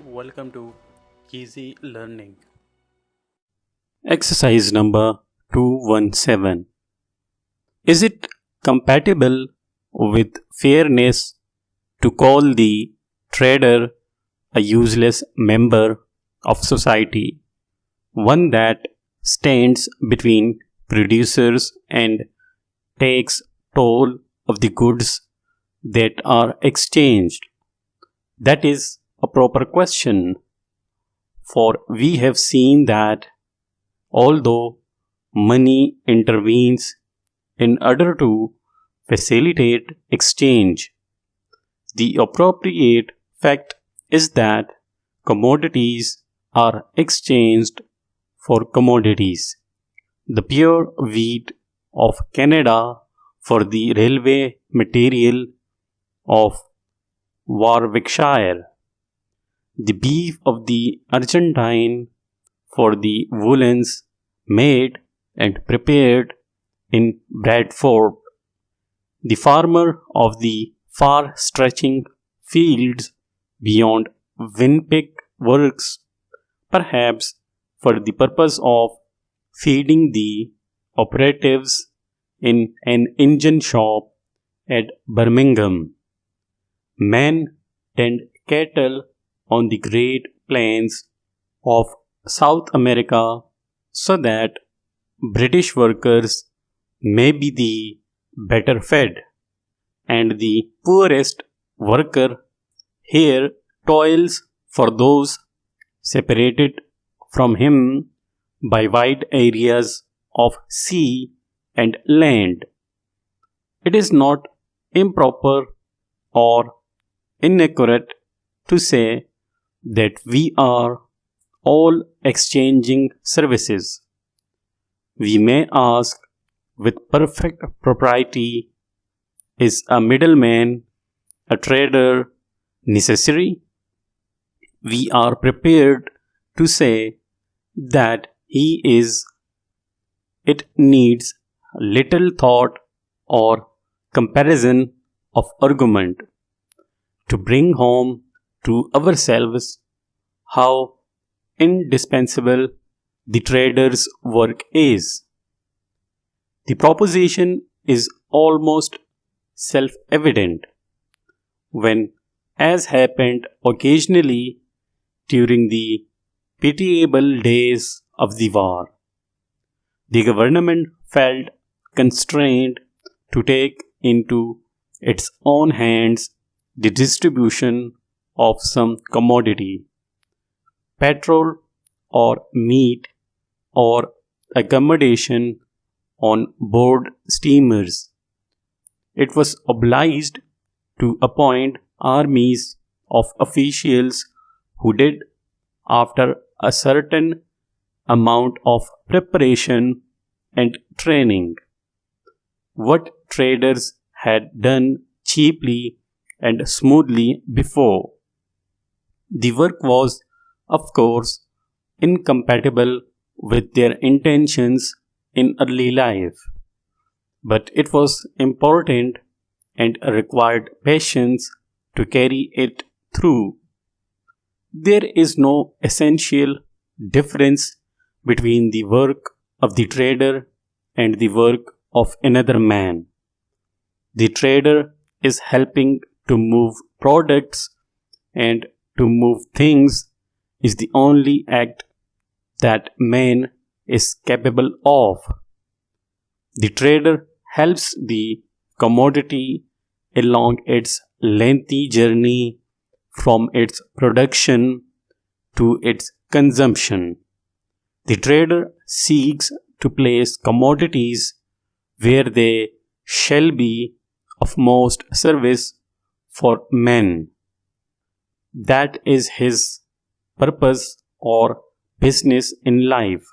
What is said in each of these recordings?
Welcome to Easy Learning. Exercise number 217. Is it compatible with fairness to call the trader a useless member of society, one that stands between producers and takes toll of the goods that are exchanged? That is a proper question, for we have seen that although money intervenes in order to facilitate exchange, the appropriate fact is that commodities are exchanged for commodities. The pure wheat of Canada for the railway material of Warwickshire, the beef of the Argentine for the woolens made and prepared in Bradford, the farmer of the far stretching fields beyond Winnipeg works, perhaps for the purpose of feeding the operatives in an engine shop at Birmingham. Men tend cattle on the Great Plains of South America so that British workers may be the better fed, and the poorest worker here toils for those separated from him by wide areas of sea and land. It is not improper or inaccurate to say that we are all exchanging services. We may ask with perfect propriety, is a middleman, a trader, necessary? We are prepared to say that he is. It needs little thought or comparison of argument to bring home to ourselves how indispensable the trader's work is. The proposition is almost self-evident when, as happened occasionally during the pitiable days of the war, the government felt constrained to take into its own hands the distribution of some commodity, petrol or meat or accommodation on board steamers. It was obliged to appoint armies of officials who did, after a certain amount of preparation and training, what traders had done cheaply and smoothly before. The work was, of course, incompatible with their intentions in early life, but it was important and required patience to carry it through. There is no essential difference between the work of the trader and the work of another man. The trader is helping to move products, and to move things is the only act that man is capable of. The trader helps the commodity along its lengthy journey from its production to its consumption. The trader seeks to place commodities where they shall be of most service for men. That is his purpose or business in life.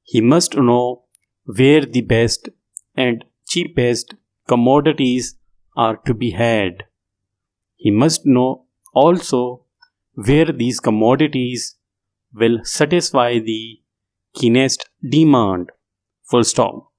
He must know where the best and cheapest commodities are to be had. He must know also where these commodities will satisfy the keenest demand. Full stop.